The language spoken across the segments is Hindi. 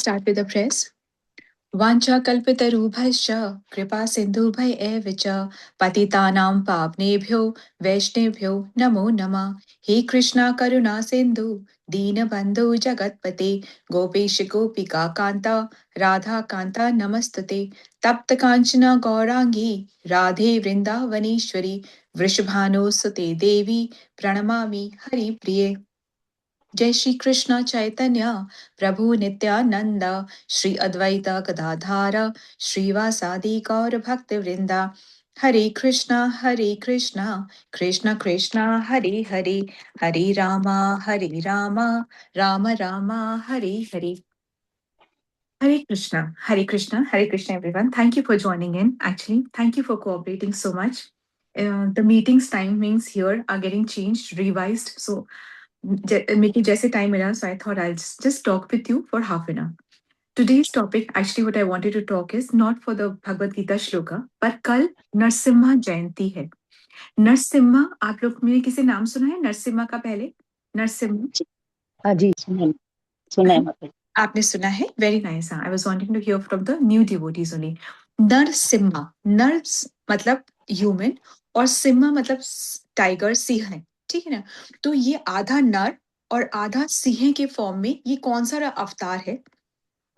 start with the prayers. वाञ्छाकल्पतरुभ्यश्च कृपासिन्धुभ्य एव च पतितानां पावनेभ्यो वैष्णवेभ्यो नमो नमः। हे कृष्णा करुणा सिन्धु दीनबन्धु जगत्पते गोपेश गोपिका कान्ता राधा कान्ता नमस्तुते। तप्त कांचना गौरांगी राधे वृंदावनेश्वरी वृषभानुसुते देवी प्रणमामि हरिप्रिये। जय श्री कृष्ण चैतन्य प्रभु नित्यानंद श्री अद्वैत गदाधार श्रीवासादि गौर भक्त वृंदा। हरे कृष्णा कृष्ण कृष्णा हरे हरे, हरे Rama Ram Ram Hare Hare. Hare Krishna, Hare Krishna, everyone. Thank you for joining in. Actually, thank you for cooperating so much. The meeting's timings here are getting changed, revised. So making जैसे time मिला, so I thought I'll just talk with you for half an hour. Today's topic, actually what I wanted to talk is not for the Bhagavad Gita shloka, पर कल नरसिम्हा जयंती है। नरसिम्हा, आप लोग में किसी नाम सुना है नरसिम्हा का पहले? नरसिम्हा? हाँ जी, सुना है मतलब। आपने सुना है? Very nice. I was wanting to hear from the new devotees only. Narasimha, नर मतलब ह्यूमन और सिम्हा मतलब टाइगर, सिंह है, ठीक है ना। तो ये आधा नर और आधा सिंह के फॉर्म में ये कौन सा अवतार है,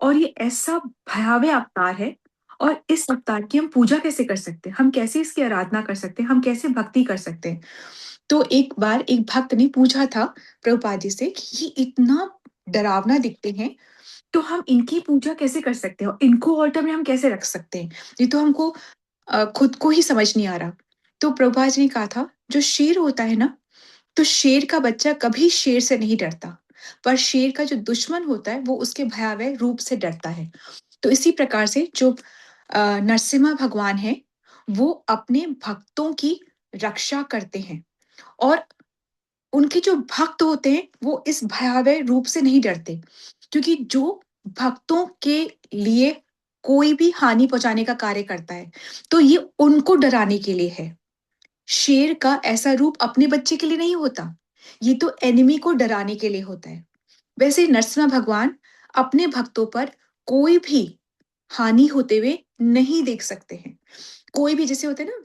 और ये ऐसा भयावह अवतार है। और इस अवतार की हम पूजा कैसे कर सकते हैं, हम कैसे इसकी आराधना कर सकते हैं, हम कैसे भक्ति कर सकते हैं। तो एक बार एक भक्त ने पूछा था प्रभुपाद जी से कि ये इतना डरावना दिखते हैं, तो हम इनकी पूजा कैसे कर सकते हैं, इनको ऑल्टर में हम कैसे रख सकते हैं, ये तो हमको खुद को ही समझ नहीं आ रहा। तो प्रभुपाद जी ने कहा था, जो शेर होता है ना, तो शेर का बच्चा कभी शेर से नहीं डरता, पर शेर का जो दुश्मन होता है वो उसके भयावह रूप से डरता है। तो इसी प्रकार से जो नरसिम्हा भगवान है, वो अपने भक्तों की रक्षा करते हैं, और उनके जो भक्त होते हैं वो इस भयावह रूप से नहीं डरते, क्योंकि जो भक्तों के लिए कोई भी हानि पहुंचाने का कार्य करता है, तो ये उनको डराने के लिए है। शेर का ऐसा रूप अपने बच्चे के लिए नहीं होता, ये तो एनिमी को डराने के लिए होता है। वैसे नरसिम्हा भगवान अपने भक्तों पर कोई भी हानि होते हुए नहीं देख सकते हैं। कोई भी, जैसे होते हैं ना,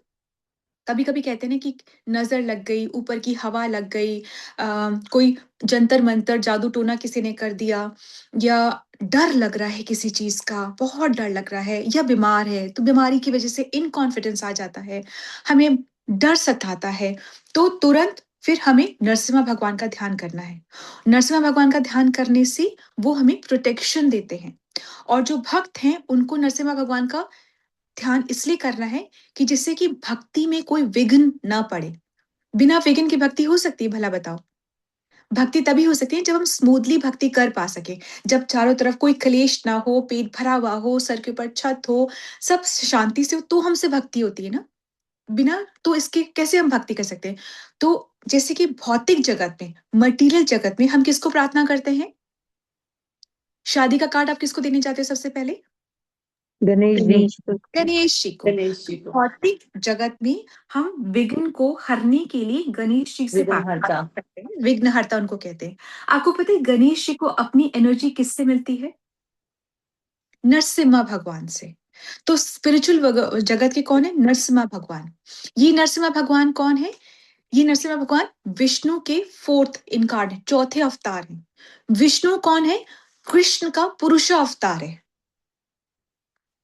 कभी कभी कहते हैं ना कि नजर लग गई, ऊपर की हवा लग गई, कोई जंतर मंतर जादू टोना किसी ने कर दिया, या डर लग रहा है किसी चीज का, बहुत डर लग रहा है, या बीमार है तो बीमारी की वजह से इनकॉन्फिडेंस आ जाता है, हमें डर सताता है, तो तुरंत फिर हमें नरसिम्हा भगवान का ध्यान करना है। नरसिम्हा भगवान का ध्यान करने से वो हमें प्रोटेक्शन देते हैं। और जो भक्त हैं उनको नरसिम्हा भगवान का ध्यान इसलिए करना है कि जिससे कि भक्ति में कोई विघ्न ना पड़े। बिना विघ्न की भक्ति हो सकती है, भला बताओ? भक्ति तभी हो सकती है जब हम स्मूथली भक्ति कर पा सके, जब चारों तरफ कोई क्लेश ना हो, पेट भरा हुआ हो, सर के ऊपर छत हो, सब शांति से हो, तो हमसे भक्ति होती है ना। बिना तो इसके कैसे हम भक्ति कर सकते हैं? तो जैसे कि भौतिक जगत में, मटेरियल जगत में हम किसको प्रार्थना करते हैं? शादी का कार्ड आप किसको देने जाते हो सबसे पहले? गणेश जी। गणेश जी को। गणेश जी को। भौतिक जगत में हम विघ्न को हरने के लिए गणेश जी से प्रार्थना करते हैं, विघ्नहर्ता उनको कहते हैं। आपको पता है गणेश जी को अपनी एनर्जी किससे मिलती है? नरसिम्हा भगवान से। तो स्पिरिचुअल जगत के कौन है? नरसिम्हा भगवान। ये नरसिम्हा भगवान कौन है? ये नरसिम्हा भगवान विष्णु के फोर्थ इनकार्नेट, चौथे अवतार हैं। विष्णु कौन है? कृष्ण का पुरुष अवतार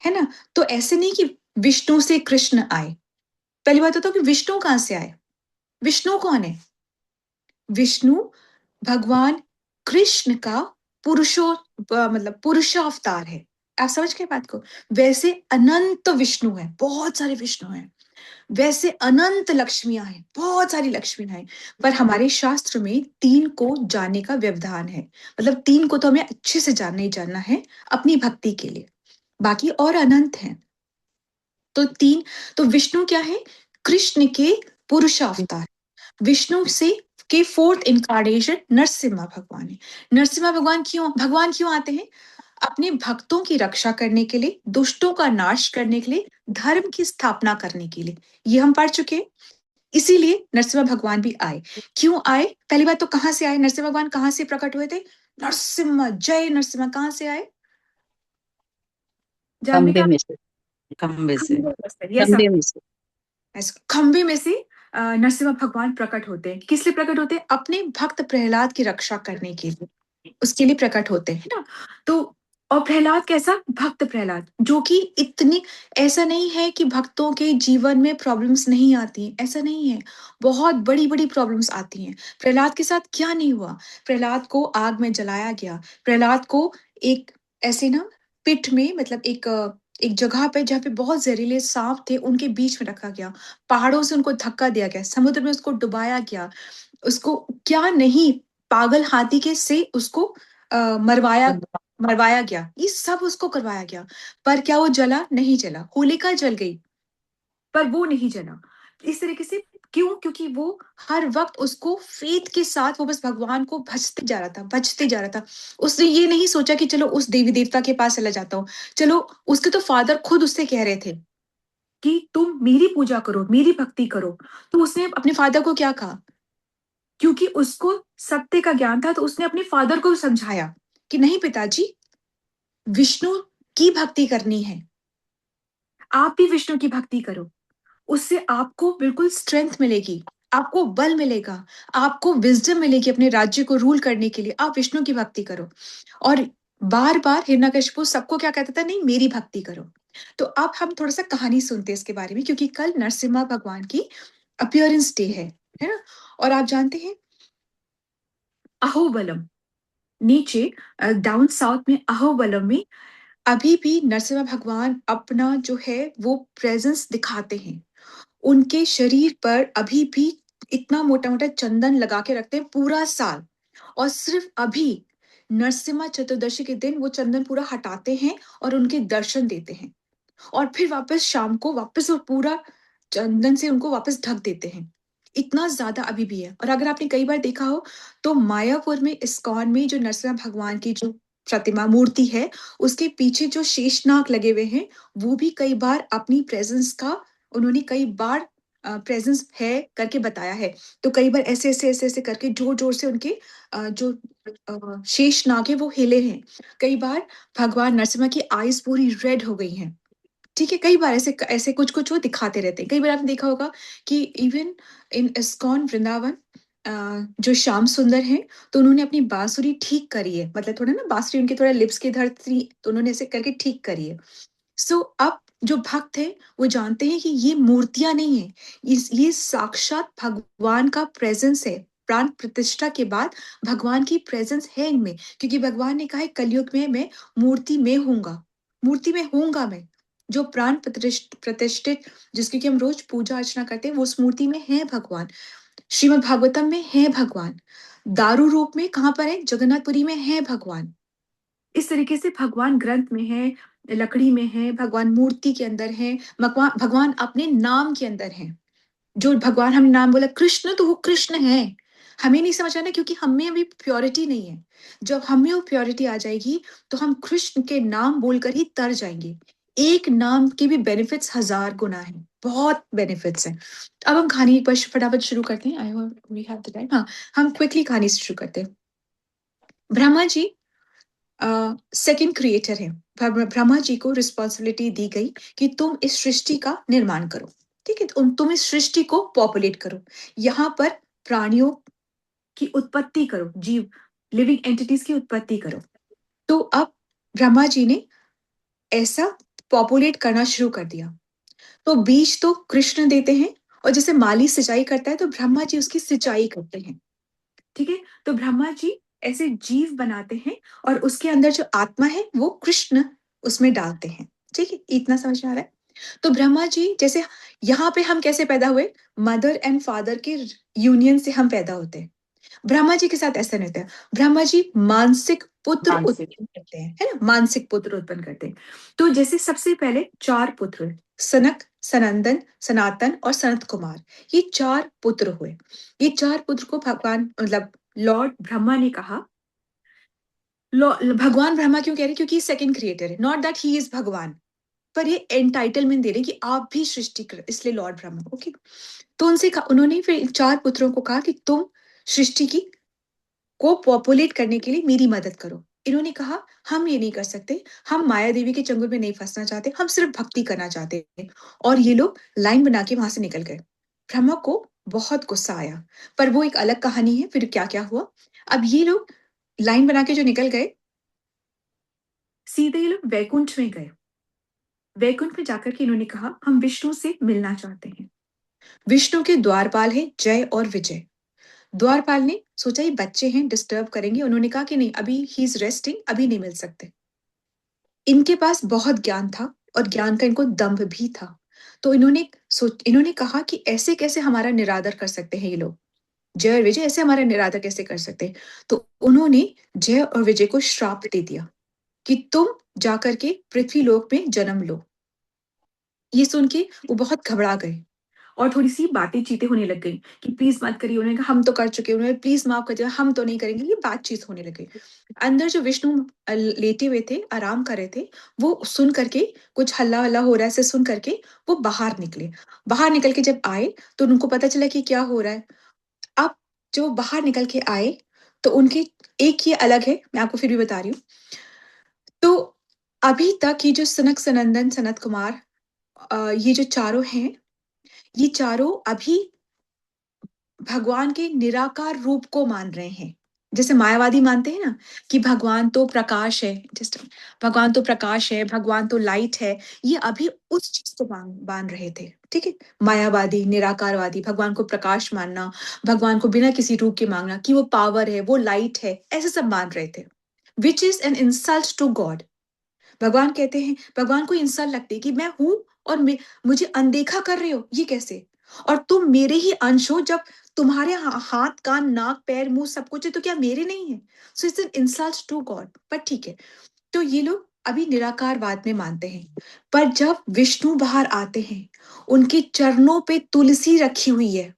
है ना। तो ऐसे नहीं कि विष्णु से कृष्ण आए। पहली बात तो कि विष्णु कहां से आए? विष्णु कौन है? विष्णु भगवान कृष्ण का पुरुषो मतलब पुरुष अवतार है। आप समझ गए बात को? वैसे अनंत विष्णु है, बहुत सारे विष्णु हैं। वैसे अनंत लक्ष्मियां हैं, बहुत सारी लक्ष्मियां हैं। पर हमारे शास्त्र में तीन को जानने का व्यवधान है, मतलब तीन को तो हमें अच्छे से जानना ही जानना है अपनी भक्ति के लिए, बाकी और अनंत हैं। तो तीन, तो विष्णु क्या है? कृष्ण के पुरुष अवतार। विष्णु से के फोर्थ इनकार्नेशन नरसिम्हा भगवान है। नरसिम्हा भगवान क्यों आते हैं? अपने भक्तों की रक्षा करने के लिए, दुष्टों का नाश करने के लिए, धर्म की स्थापना करने के लिए। ये हम पढ़ चुके हैं। इसीलिए नरसिम्हा भगवान भी आए। क्यों आए? पहली बात तो कहां से आए नरसिम्हा भगवान? कहां से प्रकट हुए थे? नरसिम्हा, जय नरसिम्हा, कहां से आए? जानने खंबे का। में से। खंबे से। यस। खंबे में से। खंबे में से नरसिम्हा भगवान प्रकट होते हैं। किस लिए प्रकट होते हैं? अपने भक्त प्रहलाद की रक्षा करने के लिए, उसके लिए प्रकट होते हैं ना। तो और प्रहलाद कैसा? भक्त प्रहलाद, जो कि इतनी, ऐसा नहीं है कि भक्तों के जीवन में प्रॉब्लम्स नहीं आती हैं, ऐसा नहीं है। बहुत बड़ी बड़ी प्रॉब्लम्स आती हैं। प्रहलाद के साथ क्या नहीं हुआ? प्रहलाद को आग में जलाया गया। प्रहलाद को एक ऐसे ना पिट में, मतलब एक जगह पे जहाँ पे बहुत जहरीले सांप थे, उनके बीच में रखा गया। पहाड़ों से उनको धक्का दिया गया, समुद्र में उसको डुबाया गया। उसको क्या नहीं, पागल हाथी के से उसको मरवाया मरवाया गया। ये सब उसको करवाया गया। पर क्या वो जला? नहीं जला। होलिका जल गई, पर वो नहीं जला। इस तरीके से क्यों? क्योंकि वो हर वक्त उसको फेथ के साथ, वो बस भगवान को भजते जा रहा था, भजते जा रहा था। उसने ये नहीं सोचा कि चलो उस देवी देवता के पास चला जाता हूँ। चलो, उसके तो फादर खुद उससे कह रहे थे कि तुम मेरी पूजा करो, मेरी भक्ति करो। तो उसने अपने फादर को क्या कहा? क्योंकि उसको सत्य का ज्ञान था, तो उसने अपने फादर को समझाया कि नहीं पिताजी, विष्णु की भक्ति करनी है। आप भी विष्णु की भक्ति करो। उससे आपको बिल्कुल स्ट्रेंथ मिलेगी, आपको बल मिलेगा, आपको विजडम मिलेगी अपने राज्य को रूल करने के लिए। आप विष्णु की भक्ति करो। और बार बार हिरण्यकशिपु सबको क्या कहता था? नहीं, मेरी भक्ति करो। तो अब हम थोड़ा सा कहानी सुनते हैं इसके बारे में, क्योंकि कल नरसिम्हा भगवान की अपियरेंस डे है ना। और आप जानते हैं, अहोबलम, नीचे डाउन साउथ में अहोबलम में अभी भी नरसिम्हा भगवान अपना जो है वो प्रेजेंस दिखाते हैं। उनके शरीर पर अभी भी इतना मोटा मोटा चंदन लगा के रखते हैं पूरा साल। और सिर्फ अभी नरसिम्हा चतुर्दशी के दिन वो चंदन पूरा हटाते हैं और उनके दर्शन देते हैं। और फिर वापस शाम को वापस वो पूरा चंदन से उनको वापस ढक देते हैं। इतना ज्यादा अभी भी है। और अगर आपने कई बार देखा हो, तो मायापुर में इस्कॉन में जो नरसिम्हा भगवान की जो प्रतिमा मूर्ति है, उसके पीछे जो शेषनाग लगे हुए हैं, वो भी कई बार अपनी प्रेजेंस का, उन्होंने कई बार प्रेजेंस है करके बताया है। तो कई बार ऐसे ऐसे ऐसे ऐसे करके जोर जोर से उनके जो शेषनाग है वो हिले हैं। कई बार भगवान नरसिम्हा की आईज पूरी रेड हो गई हैं। ठीक है, कई बार ऐसे ऐसे कुछ कुछ वो दिखाते रहते हैं। कई बार आपने देखा होगा कि इवन इन इस्कॉन वृंदावन, जो श्याम सुंदर हैं, तो उन्होंने अपनी बांसुरी ठीक करी है। मतलब थोड़ा ना बांसुरी उनके थोड़ा लिप्स की इधर थी, तो उन्होंने ऐसे करके ठीक करी है। सो अब जो भक्त है वो जानते हैं कि ये मूर्तियां नहीं है, ये साक्षात भगवान का प्रेजेंस है। प्राण प्रतिष्ठा के बाद भगवान की प्रेजेंस है इनमें, क्योंकि भगवान ने कहा है कलयुग में मैं मूर्ति में हूंगा, मूर्ति में हूंगा मैं। जो प्राण प्रतिष्ठित, जिसकी कि हम रोज पूजा अर्चना करते हैं, वो उस मूर्ति में है भगवान। श्रीमद् भागवतम में है भगवान। दारू रूप में कहाँ पर है? जगन्नाथपुरी में है भगवान। इस तरीके से भगवान ग्रंथ में है, लकड़ी में है, भगवान मूर्ति के अंदर है, भगवान भगवान अपने नाम के अंदर है। जो भगवान, हम नाम बोला कृष्ण, तो वो कृष्ण है। हमें नहीं समझ आना, क्योंकि हमें अभी प्योरिटी नहीं है। जब हमें वो प्योरिटी आ जाएगी, तो हम कृष्ण के नाम बोलकर ही तर जाएंगे। एक नाम के भी बेनिफिट्स हजार गुना है, बहुत बेनिफिट्स हैं। अब हम कहानी पर फटाफट शुरू करते हैं। I hope we have the time. हाँ, हम क्विकली कहानी से शुरू करते हैं। ब्रह्मा जी सेकंड क्रिएटर है। ब्रह्मा जी को रिस्पॉन्सिबिलिटी दी गई कि तुम इस सृष्टि का निर्माण करो। ठीक है, तुम इस सृष्टि को पॉपुलेट करो, यहाँ पर प्राणियों की उत्पत्ति करो, जीव, लिविंग एंटिटीज की उत्पत्ति करो। तो अब ब्रह्मा जी ने ऐसा पॉपुलेट करना शुरू कर दिया। तो बीज तो कृष्ण देते हैं, और जैसे माली सिंचाई करता है, तो ब्रह्मा जी उसकी सिंचाई करते हैं। ठीक है, तो ब्रह्मा जी ऐसे जीव बनाते हैं, और उसके अंदर जो आत्मा है वो कृष्ण उसमें डालते हैं। ठीक है, इतना समझ में आ रहा है? तो ब्रह्मा जी जैसे, यहाँ पे हम कैसे पैदा हुए? मदर एंड फादर के यूनियन से हम पैदा होते हैं। ब्रह्मा जी के साथ ऐसा नहीं होता है। ब्रह्मा जी मानसिक पुत्र मानसिक। उत्पन्न करते हैं, है ना, मानसिक पुत्र उत्पन्न करते हैं। तो जैसे सबसे पहले चार पुत्र हुए, सनक, सनंदन, सनातन और सनत कुमार। ये चार पुत्र हुए। ये चार पुत्र को भगवान, मतलब लॉर्ड ब्रह्मा ने कहा, भगवान ब्रह्मा क्यों कह रहे हैं? क्योंकि सेकंड क्रिएटर है, नॉट दैट ही इज भगवान, पर ये एंटाइटलमेंट दे रहे हैं कि आप भी सृष्टि कर, इसलिए लॉर्ड ब्रह्मा। ओके, तो उन्होंने फिर चार पुत्रों को कहा कि तुम सृष्टि की को पॉपुलेट करने के लिए मेरी मदद करो। इन्होंने कहा हम ये नहीं कर सकते, हम माया देवी के चंगुल में नहीं फंसना चाहते, हम सिर्फ भक्ति करना चाहते हैं। और ये लोग लाइन बना के वहां से निकल गए। ब्रह्मा को बहुत गुस्सा आया, पर वो एक अलग कहानी है। फिर क्या क्या हुआ, अब ये लोग लाइन बना के जो निकल गए, सीधे ये लोग वैकुंठ में गए। वैकुंठ में जाकर के इन्होंने कहा हम विष्णु से मिलना चाहते हैं। विष्णु के द्वारपाल है जय और विजय। द्वारपाल ने सोचा ये बच्चे हैं, डिस्टर्ब करेंगे। उन्होंने कहा कि नहीं, अभी ही इज रेस्टिंग, अभी नहीं मिल सकते। इनके पास बहुत ज्ञान था और ज्ञान का इनको दंभ भी था। तो इन्होंने कहा कि ऐसे कैसे हमारा निरादर कर सकते हैं ये लोग, जय और विजय ऐसे हमारा निरादर कैसे कर सकते हैं। तो उन्होंने जय और विजय को श्राप दे दिया कि तुम जाकर के पृथ्वी लोक में जन्म लो। ये सुन के वो बहुत घबरा गए और थोड़ी सी बातें चीतें होने लग गई कि प्लीज मत करिए। उन्होंने कहा हम तो कर चुके हैं, उन्होंने प्लीज माफ कर दिया, हम तो नहीं करेंगे। ये बातचीत होने लग गई। अंदर जो विष्णु लेटे हुए थे, आराम कर रहे थे, वो सुन करके कुछ हल्ला हल्ला हो रहा है, ऐसे सुन करके वो बाहर निकले। बाहर निकल के जब आए तो उनको पता चला कि क्या हो रहा है। अब जो बाहर निकल के आए तो उनकी एक ही अलग है, मैं आपको फिर भी बता रही हूँ। तो अभी तक ये जो सनक सनंदन सनत कुमार, ये जो चारों हैं, ये चारों अभी भगवान के निराकार रूप को मान रहे हैं। जैसे मायावादी मानते हैं ना कि भगवान तो प्रकाश है, जस्ट भगवान तो प्रकाश है, भगवान तो लाइट है। ये अभी उस चीज को मान रहे थे, ठीक है। मायावादी निराकारवादी भगवान को प्रकाश मानना, भगवान को बिना किसी रूप के मांगना कि वो पावर है, वो लाइट है, ऐसे सब मान रहे थे। Which is an insult to God. भगवान कहते हैं, भगवान को इंसल्ट लगती है कि मैं हूं और मुझे अनदेखा कर रहे हो, ये कैसे। और तुम मेरे ही अंश हो, जब तुम्हारे हाथ कान नाक पैर मुंह सब कुछ है तो क्या मेरे नहीं है। So it's an insult to God. पर ठीक है, तो ये लोग अभी निराकारवाद में मानते हैं। पर जब विष्णु बाहर आते हैं, उनके चरणों पे तुलसी रखी हुई है,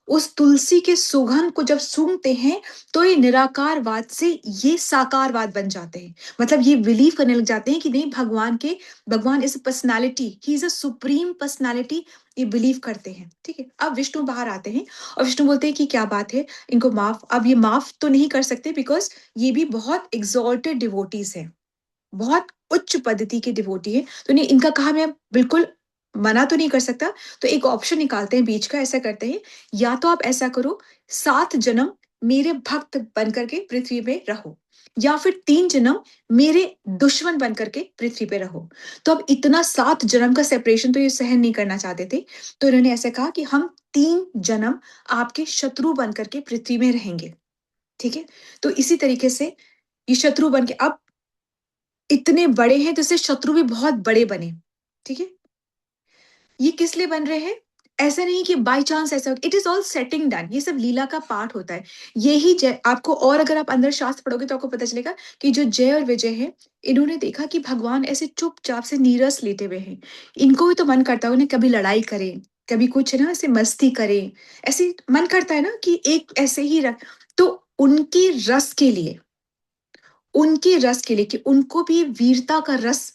उस तुलसी के सुगंध को जब सूंघते हैं तो ये निराकारवाद से ये साकारवाद बन जाते हैं। मतलब ये बिलीव करने लग जाते हैं कि नहीं, भगवान is personality, he is a supreme personality. ये बिलीव करते हैं, ठीक है। अब विष्णु बाहर आते हैं और विष्णु बोलते हैं कि क्या बात है, इनको माफ, अब ये माफ तो नहीं कर सकते बिकॉज ये भी बहुत एग्जॉल्टेड डिवोटीज है, बहुत उच्च पद्धति के डिवोटी है। तो नहीं, इनका कहा मैं बिल्कुल मना तो नहीं कर सकता। तो एक ऑप्शन निकालते हैं बीच का, ऐसा करते हैं, या तो आप ऐसा करो, 7 जन्म मेरे भक्त बन करके पृथ्वी पे रहो, या फिर 3 जन्म मेरे दुश्मन बन करके पृथ्वी पे रहो। तो अब इतना 7 जन्म का सेपरेशन तो ये सहन नहीं करना चाहते थे। तो इन्होंने ऐसे कहा कि हम 3 जन्म आपके शत्रु बन करके पृथ्वी में रहेंगे, ठीक है। तो इसी तरीके से ये शत्रु बन के अब इतने बड़े हैं तो इससे शत्रु भी बहुत बड़े बने, ठीक है। ये किस लिए बन रहे हैं, ऐसा नहीं कि बाय चांस ऐसा, it is all setting done, ये सब लीला का पार्ट होता है। यही जय आपको, और अगर आप अंदर शास्त्र पढ़ोगे तो आपको पता चलेगा कि जो जय और विजय है, इन्होंने देखा कि भगवान ऐसे चुपचाप से नीरस लेटे हुए हैं। इनको भी तो मन करता है ना, कभी लड़ाई करें, कभी कुछ है ना ऐसे मस्ती करें, ऐसे मन करता है ना कि एक ऐसे ही रख। तो उनके रस के लिए, उनके रस के लिए कि उनको भी वीरता का रस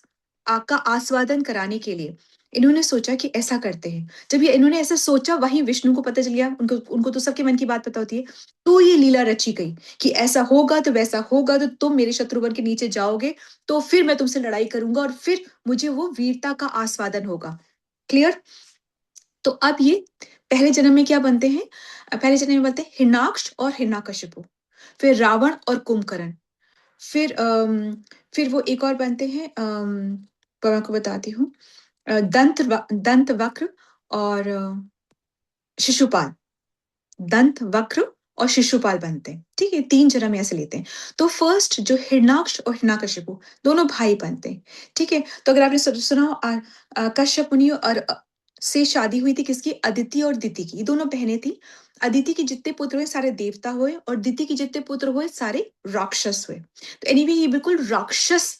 का आस्वादन कराने के लिए इन्होंने सोचा कि ऐसा करते हैं। जब ये इन्होंने ऐसा सोचा, वहीं विष्णु को पता चल गया, उनको उनको तो सबके मन की बात पता होती है। तो ये लीला रची गई कि ऐसा होगा तो वैसा होगा, तो तुम मेरे शत्रु बन के नीचे जाओगे, तो फिर मैं तुमसे लड़ाई करूंगा और फिर मुझे वो वीरता का आस्वादन होगा। क्लियर। तो अब ये पहले जन्म में क्या बनते हैं, पहले जन्म में बनते हैं हिरणाक्ष और हिरण्यकशिपु, फिर रावण और कुंभकर्ण, फिर फिर वो एक और बनते हैं, मैं आपको बताती हूँ, दंत वक्र और शिशुपाल। दंत वक्र और शिशुपाल बनते हैं, ठीक है। 3 जन्म ऐसे लेते हैं। तो फर्स्ट जो हिरणाक्ष और हिरण्यकशिपु, दोनों भाई बनते हैं, ठीक है। तो अगर आपने सुना हो, कश्यप मुनि और से शादी हुई थी किसकी, अदिति और दिति की, ये दोनों बहनें थी। अदिति के जितने पुत्र हुए सारे देवता हुए, और दिति के जितने पुत्र हुए सारे राक्षस हुए। तो एनीवे ये बिल्कुल राक्षस,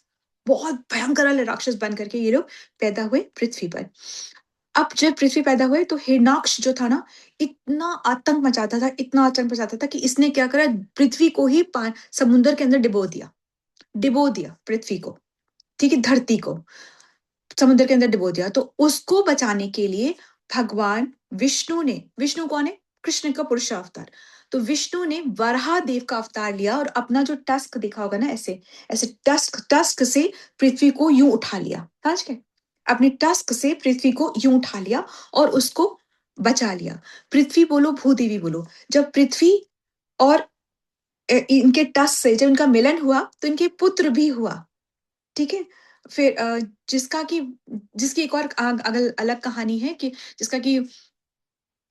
बहुत भयंकर वाले राक्षस बन करके ये लोग पैदा हुए पृथ्वी पर। अब जब पृथ्वी पैदा हुए तो हिरणाक्ष जो था ना, इतना आतंक मचाता था, इतना आतंक मचाता था कि इसने क्या करा, पृथ्वी को ही समुद्र के अंदर डिबो दिया पृथ्वी को, ठीक है, धरती को समुद्र के अंदर डिबो दिया। तो उसको बचाने के लिए भगवान विष्णु ने, विष्णु कौन है, कृष्ण का पुरुष अवतार, तो विष्णु ने वराह देव का अवतार लिया और अपना जो टस्क देखा होगा ना, ऐसे ऐसे टस्क टस्क से पृथ्वी को यूं उठा लिया, समझ गए? अपने टस्क से पृथ्वी को यूं उठा लिया और उसको बचा लिया। पृथ्वी बोलो, भूदेवी बोलो, जब पृथ्वी और इनके टस से जब इनका मिलन हुआ तो इनके पुत्र भी हुआ, ठीक है? फिर जिसका कि जिसकी एक और अगल अलग कहानी है कि जिसका कि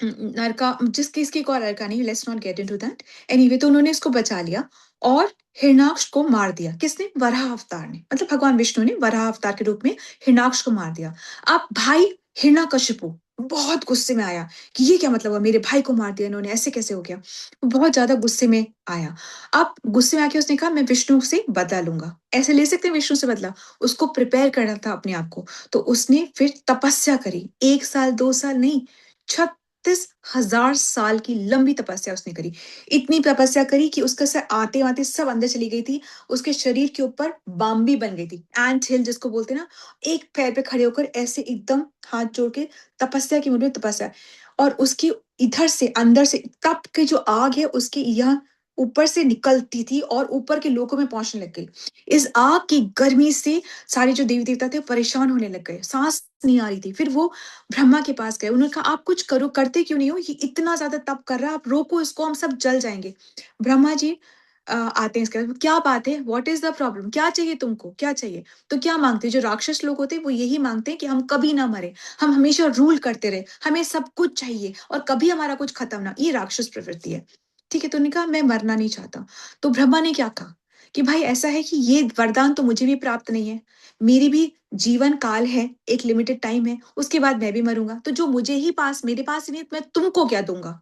नरका जिसकी इसकी एक और अलग कहानी, let's not get into that. Anyway, तो उन्होंने इसको बचा लिया और हिरण्याक्ष को मार दिया। किसने? वराह अवतार ने, मतलब भगवान विष्णु ने वराह अवतार के रूप में हिरण्याक्ष को मार दिया। अब भाई हिरण्याकशिपु बहुत गुस्से में आया कि ये क्या मतलब हुआ, मेरे भाई को मार दिया इन्होंने, ऐसे कैसे हो गया? वो बहुत ज्यादा गुस्से में आया। अब गुस्से में आके उसने कहा मैं विष्णु से बदला लूंगा। ऐसे ले सकते हैं विष्णु से बदला? उसको प्रिपेयर करना था अपने आप को, तो उसने फिर तपस्या करी। 1 साल 2 साल नहीं, 36,000 साल की लंबी तपस्या उसने करी। इतनी तपस्या करी कि उसका से आते आते सब अंदर चली गई थी। उसके शरीर के ऊपर बाम्बी बन गई थी, एंट हिल जिसको बोलते हैं ना। एक पैर पे खड़े होकर ऐसे एकदम हाथ जोड़ के तपस्या की, मुझे तपस्या। और उसकी इधर से अंदर से तप की जो आग है उसके यहाँ ऊपर से निकलती थी और ऊपर के लोकों में पहुंचने लग गई। इस आग की गर्मी से सारे जो देवी देवता थे परेशान होने लग गए, सांस नहीं आ रही थी। फिर वो ब्रह्मा के पास गए, उन्होंने कहा आप कुछ करो, करते क्यों नहीं हो, ये इतना ज्यादा तप कर रहा है, आप रोको इसको, हम सब जल जाएंगे। ब्रह्मा जी आते हैं इसके बाद, क्या बात है, व्हाट इज द प्रॉब्लम, क्या चाहिए तुमको, क्या चाहिए? तो क्या मांगते हैं? जो राक्षस लोग होते हैं वो यही मांगते हैं कि हम कभी ना मरे, हम हमेशा रूल करते रहे, हमें सब कुछ चाहिए और कभी हमारा कुछ खत्म ना। ये राक्षस प्रवृत्ति है, ठीक है? तो उन्होंने कहा मैं मरना नहीं चाहता। तो ब्रह्मा ने क्या कहा कि भाई ऐसा है कि ये वरदान तो मुझे भी प्राप्त नहीं है, मेरी भी जीवन काल है, एक लिमिटेड टाइम है, उसके बाद मैं भी मरूंगा, तो जो मुझे ही पास मेरे पास ही नहीं, मैं तुमको क्या दूंगा,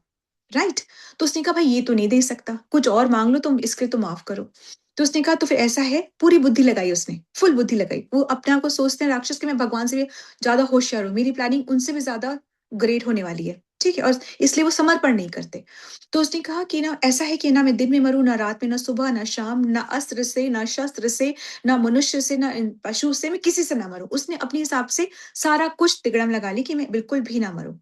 राइट? तो उसने कहा भाई ये तो नहीं दे सकता, कुछ और मांग लो तुम, इसके तो माफ करो। तो उसने कहा तो फिर ऐसा है, पूरी बुद्धि लगाई उसने, फुल बुद्धि लगाई। वो अपने आप को सोचते हैं राक्षस कि मैं भगवान से भी ज्यादा होशियार हूँ, मेरी प्लानिंग उनसे भी ज्यादा ग्रेट होने वाली है, ठीक है? और इसलिए वो समर्पण नहीं करते। तो उसने कहा कि ना ऐसा है कि ना मैं दिन में मरूं, ना रात में, ना सुबह ना शाम, ना अस्त्र से ना शस्त्र से, ना मनुष्य से, ना पशु से, मैं किसी से ना मरूं। उसने अपने हिसाब से सारा कुछ तिकड़म लगा ली कि मैं बिल्कुल भी ना मरूं।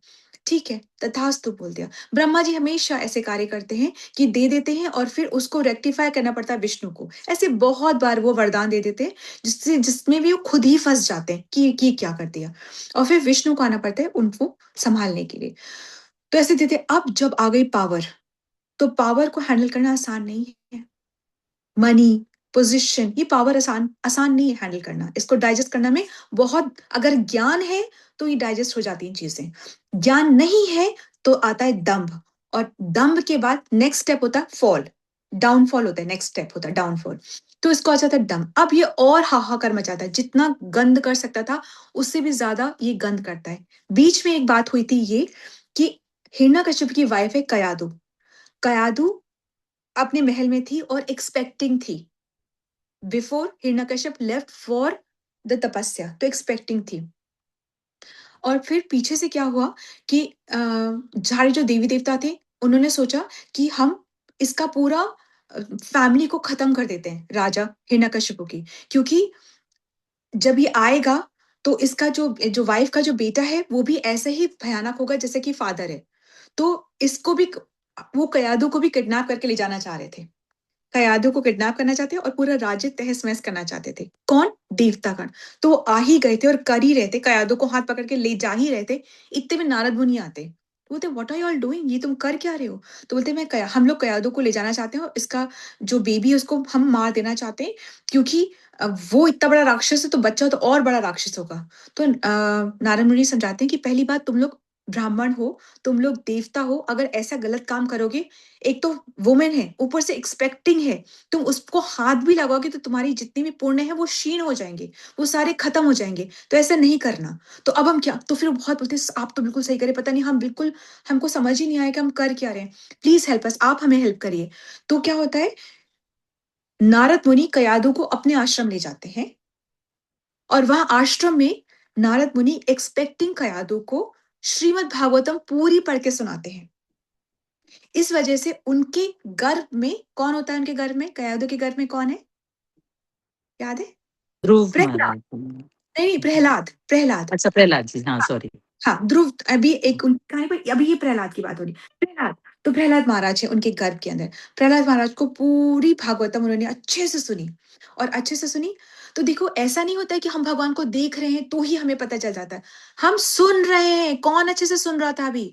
ठीक है, तथास्तु बोल दिया। ब्रह्मा जी हमेशा ऐसे कार्य करते हैं कि दे देते हैं और फिर उसको रेक्टिफाई करना पड़ता है विष्णु को। ऐसे बहुत बार वो वरदान दे देते हैं जिससे जिसमें भी वो खुद ही फंस जाते हैं कि क्या कर दिया, और फिर विष्णु को आना पड़ता है उनको संभालने के लिए। तो ऐसे देते। अब जब आ गई पावर, तो पावर को हैंडल करना आसान नहीं है। मनी, पोजीशन, ये पावर आसान आसान नहीं है हैंडल करना, इसको डाइजेस्ट करना में बहुत, अगर ज्ञान है तो ये डाइजेस्ट हो जाती हैं चीजें, ज्ञान नहीं है तो आता है दंभ, और दंभ के बाद नेक्स्ट स्टेप होता है फॉल, डाउनफॉल होता है, नेक्स्ट स्टेप होता है डाउनफॉल। तो इसको आ जाता है दम। अब ये और हाहाकार मचाता है, जितना गंद कर सकता था उससे भी ज्यादा ये गंद करता है। बीच में एक बात हुई थी ये कि हिरण्यकशिपु की वाइफ है कयादु। कयादु अपने महल में थी और एक्सपेक्टिंग थी, before Hiranyakashyap left for the तपस्या, तो एक्सपेक्टिंग थी। और फिर पीछे से क्या हुआ कि सारे जो देवी देवता थे उन्होंने सोचा कि हम इसका पूरा फैमिली को खत्म कर देते हैं, राजा हिरण्यकशिपु की, क्योंकि जब ये आएगा तो इसका जो जो वाइफ का जो बेटा है वो भी ऐसे ही भयानक होगा जैसे कि फादर है। तो इसको भी, वो कयादू को भी किडनैप करके ले जाना चाह रहे थे, कयादू को किडनैप करना चाहते और पूरा राज्य तहस महस करना चाहते थे। कौन? देवतागण। तो वो आ ही गए थे और कर ही रहे थे, कयादू को हाथ पकड़ के ले जा ही रहे थे। इतने में नारद मुनि आते। बोलते what are you all doing, ये तुम कर क्या रहे हो? तो बोलते हम लोग कयादू को ले जाना चाहते हैं और इसका जो बेबी है उसको हम मार देना चाहते हैं, क्योंकि वो इतना बड़ा राक्षस है तो बच्चा तो और बड़ा राक्षस होगा। तो नारद मुनि समझाते हैं कि पहली बात, तुम लोग ब्राह्मण हो, तुम लोग देवता हो, अगर ऐसा गलत काम करोगे, एक तो वुमेन है, ऊपर से एक्सपेक्टिंग है, तुम उसको हाथ भी लगाओगे तो तुम्हारी जितनी भी पुण्य है वो क्षीण हो जाएंगे, वो सारे खत्म हो जाएंगे, तो ऐसा नहीं करना। तो अब हम क्या, तो फिर वो बहुत बोलते हैं आप तो बिल्कुल सही करे, पता नहीं हम बिल्कुल, हमको समझ ही नहीं आया कि हम कर क्या रहे हैं, प्लीज हेल्प अस, आप हमें हेल्प करिए। तो क्या होता है, नारद मुनि कयादू को अपने आश्रम ले जाते हैं और वहां आश्रम में नारद मुनि एक्सपेक्टिंग कयादू को श्रीमद् भागवतम पूरी पढ़ के सुनाते हैं। इस वजह से उनके गर्भ में कौन होता है, उनके गर्भ में, कयादू के गर्भ में कौन है, याद है? ध्रुव प्रहलाद। महाराज। नहीं, प्रहलाद, प्रहलाद। अच्छा, प्रहलाद जी, हाँ सॉरी। हाँ, ध्रुव। अभी एक उनकी कहानी पर, अभी ये प्रहलाद की बात हो रही है। प्रहलाद, तो प्रहलाद महाराज है उनके गर्भ के अंदर। प्रहलाद महाराज को पूरी भागवतम उन्होंने अच्छे से सुनी, और अच्छे से सुनी तो देखो ऐसा नहीं होता है कि हम भगवान को देख रहे हैं तो ही हमें पता चल जाता है, हम सुन रहे हैं। कौन अच्छे से सुन रहा था अभी?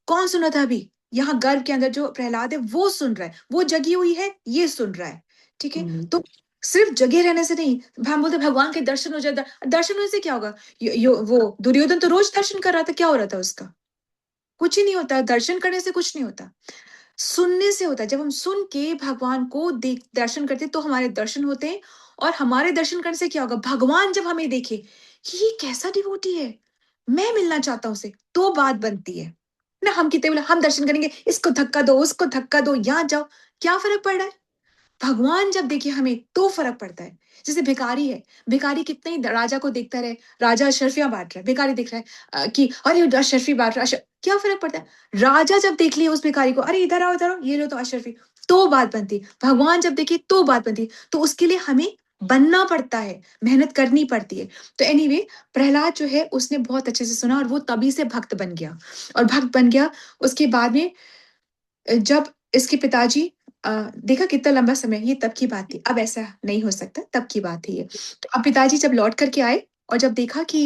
कौन सुन रहा था अभी? यहाँ गर्भ के अंदर जो प्रहलाद है वो सुन रहा है, वो जगी हुई है, ये सुन रहा है। ठीक है, तो सिर्फ जगे रहने से नहीं, हम बोलते भगवान के दर्शन हो जाए, दर्शन होने से क्या होगा? वो दुर्योधन तो रोज दर्शन कर रहा था, क्या हो रहा था उसका? कुछ ही नहीं होता, दर्शन करने से कुछ नहीं होता, सुनने से होता है। जब हम सुन के भगवान को देख दर्शन करते तो हमारे दर्शन होते हैं, और हमारे दर्शन करने से क्या होगा? भगवान जब हमें देखे कि ये कैसा डिवोटी है, मैं मिलना चाहता हूं उसे, तो बात बनती है ना। हम कितने बोले हम दर्शन करेंगे, इसको धक्का दो, उसको धक्का दो, यहाँ जाओ, क्या फर्क पड़ रहा है? भगवान जब देखे हमें तो फर्क पड़ता है। जैसे भिखारी है, भिखारी कितने ही राजा को देखता रहे, राजा अशर्फियां बांट रहा है, भिखारी देख रहा है कि अरे अशर्फी बांट रहा है, क्या फर्क पड़ता है? राजा जब देख लिया उस भिखारी को, अरे इधर आओ, ये लो तो अशर्फी, तो बात बनती। भगवान जब देखे तो बात बनती, तो उसके लिए हमें बनना पड़ता है, मेहनत करनी पड़ती है। तो एनीवे, प्रहलाद जो है उसने बहुत अच्छे से सुना, और वो तभी से भक्त बन गया। और भक्त बन गया उसके बाद में, जब इसके पिताजी देखा कितना लंबा समय, ये तब की बात थी, अब ऐसा नहीं हो सकता, तब की बात थी ये। तो अब पिताजी जब लौट करके आए और जब देखा कि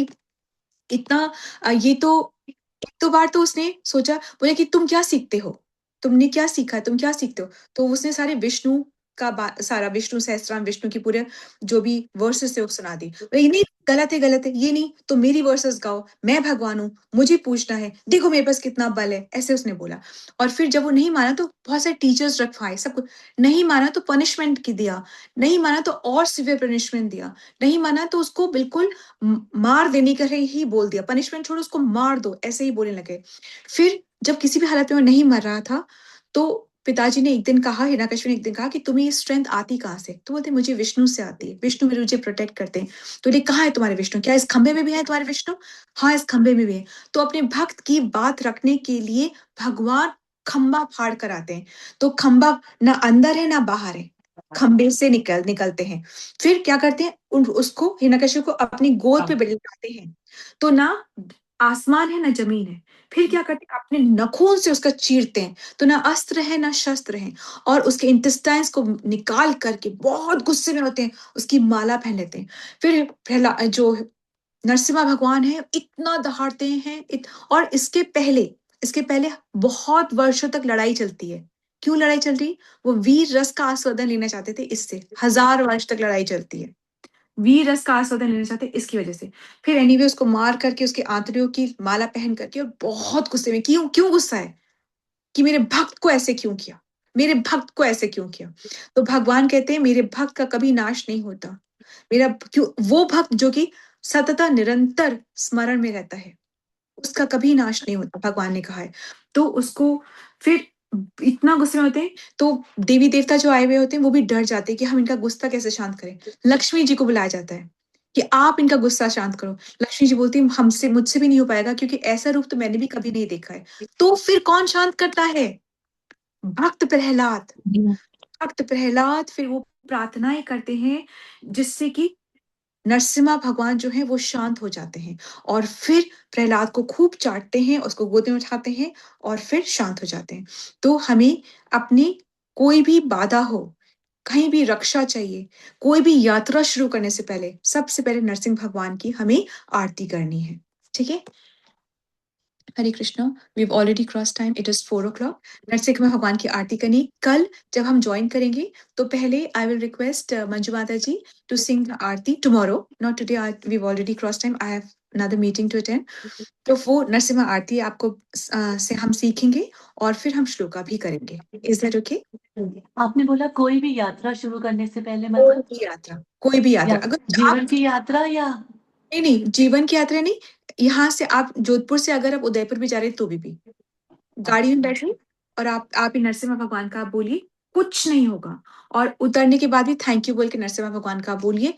इतना ये तो एक दो बार तो उसने सोचा, बोले कि तुम क्या सीखते हो, तुमने क्या सीखा, तुम क्या सीखते हो? तो उसने सारे विष्णु का सारा विष्णु सहस्त्रनाम, विष्णु की पूरे जो भी वर्सेस है वो सुना दी। बोले, ये नहीं, गलत है, गलत है, ये नहीं, तो मेरी वर्सेस गाओ, मैं भगवान हूँ, मुझे पूछना है, देखो मेरे पास कितना बल है, ऐसे उसने बोला। और फिर जब वो नहीं माना तो बहुत सारे टीचर्स रखवाए, सब कुछ। नहीं माना तो पनिशमेंट की दिया, नहीं माना तो और सिवियर पनिशमेंट दिया, नहीं माना तो उसको बिल्कुल मार देने का ही बोल दिया, पनिशमेंट छोड़ो उसको मार दो, ऐसे ही बोलने लगे। फिर जब किसी भी हालत में वो नहीं मर रहा था, तो पिताजी ने एक दिन कहा, हिरण्यकशिपु ने एक दिन कहा कि तुम्हें ये स्ट्रेंथ आती कहाँ से? तो बोलते मुझे विष्णु से आती है, विष्णु मेरे मुझे प्रोटेक्ट करते हैं। तो ये कहाँ है तुम्हारे विष्णु? क्या इस खंबे में भी है तुम्हारे विष्णु? हाँ, इस खंबे में भी है। तो अपने भक्त की बात रखने के लिए भगवान खंबा फाड़ कर आते हैं। तो खंबा ना अंदर है ना बाहर है, खंबे से निकलते हैं। फिर क्या करते हैं, उसको हिरण्यकशिपु को अपनी गोद पे बिठाते हैं। तो ना आसमान है ना जमीन है। फिर क्या करते हैं, अपने नखून से उसका चीरते हैं। तो ना अस्त्र है ना शस्त्र है, और उसके इंटेस्टाइन्स को निकाल करके बहुत गुस्से में होते हैं, उसकी माला पहन लेते हैं। फिर जो नरसिम्हा भगवान है इतना दहाड़ते हैं, और इसके पहले बहुत वर्षों तक लड़ाई चलती है। क्यों लड़ाई चल रही? वो वीर रस का आस्वादन लेना चाहते थे, इससे 1000 वर्ष तक लड़ाई चलती है। वीर रस का आस्वादन लेना चाहते इसकी वजह से। फिर एनीवे उसको मार करके उसके आंतड़ियों की माला पहन करके, और बहुत गुस्से में, क्यों क्यों गुस्सा है कि मेरे भक्त को ऐसे क्यों किया, मेरे भक्त को ऐसे क्यों किया? तो भगवान कहते हैं मेरे भक्त का कभी नाश नहीं होता। मेरा क्यों, वो भक्त जो कि सतत निरंतर स्मरण में रहता है, उसका कभी नाश नहीं होता, भगवान ने कहा है। तो उसको फिर इतना गुस्से में होते हैं, तो देवी देवता जो आए हुए होते हैं वो भी डर जाते हैं कि हम इनका गुस्सा कैसे शांत करें। लक्ष्मी जी को बुलाया जाता है कि आप इनका गुस्सा शांत करो। लक्ष्मी जी बोलती है हमसे, मुझसे भी नहीं हो पाएगा, क्योंकि ऐसा रूप तो मैंने भी कभी नहीं देखा है। तो फिर कौन शांत करता है? भक्त प्रहलाद। भक्त प्रहलाद फिर वो प्रार्थनाएं करते हैं, जिससे कि नरसिम्हा भगवान जो है वो शांत हो जाते हैं, और फिर प्रहलाद को खूब चाटते हैं, उसको गोद में उठाते हैं, और फिर शांत हो जाते हैं। तो हमें अपनी कोई भी बाधा हो, कहीं भी रक्षा चाहिए, कोई भी यात्रा शुरू करने से पहले सबसे पहले नरसिंह भगवान की हमें आरती करनी है। ठीक है, हरे Krishna, we've already crossed time, it is 4 o'clock। Narasimha भगवान की आरती करनी। कल जब हम ज्वाइन करेंगे तो पहले I will request मंजू माता जी to sing the Aarti tomorrow, not today, we've already crossed time, I have another meeting to attend। तो वो नरसिम्हा आरती आपको से हम सीखेंगे, और फिर हम श्लोका भी करेंगे। Is that okay? आपने बोला कोई भी यात्रा शुरू करने से पहले, कोई मतलब भी यात्रा, कोई भी यात्रा, अगर आप, जीवन की यात्रा या नहीं नहीं, जीवन की यात्रा नहीं, यहाँ से आप जोधपुर से अगर आप उदयपुर भी जा रहे हैं तो भी गाड़ी में बैठिए, और आप ही नरसिम्हा भगवान का आप बोलिए, कुछ नहीं होगा। और उतरने के बाद भी थैंक यू बोल के नरसिम्हा भगवान का आप बोलिए,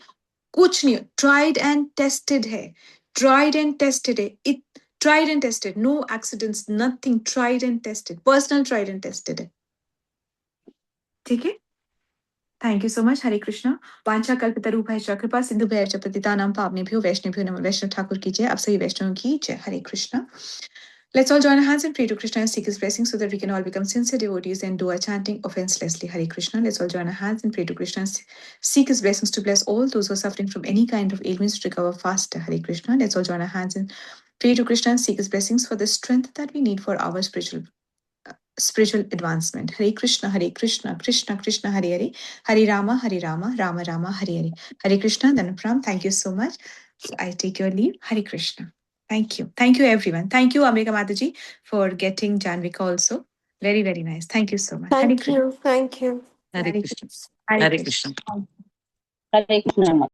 कुछ नहीं, ट्राइड एंड टेस्टेड है, ट्राइड एंड टेस्टेड है, it tried and tested, no accidents, nothing, tried and tested, personal tried and tested है। ठीक है, thank you so much. Hare Krishna. वांछा कल्पतरुभ्यश्च कृपा सिंधुभ्यश्च पतितानां पावनेभ्यो वैष्णवेभ्यो नमः। वैष्णव ठाकुर की जय, आप सभी वैष्णवों की जय। हरे Krishna. Let's all join our hands and pray to Krishna and seek his blessings so that we can all become sincere devotees and do our chanting offenselessly. Hare Krishna. Let's all join our hands and pray to Krishna and seek his blessings to bless all those who are suffering from any kind of ailments to recover faster. Hare Krishna. Let's all join our hands and pray to Krishna and seek his blessings for the strength that we need for our spiritual advancement. Hare Krishna, Krishna Krishna, Hare Hare, Hare Rama, Rama Rama, Hare Hare. Hare Krishna, Dhanapram. Thank you so much. So I take your leave. Hare Krishna. Thank you. Thank you, everyone. Thank you, Ambika Mataji, for getting Janvika also. Very, very nice. Thank you so much. Hare Thank Krishna. you. Thank you. Hare Hare Krishna. Hare Hare Krishna. Krishna. Hare Krishna.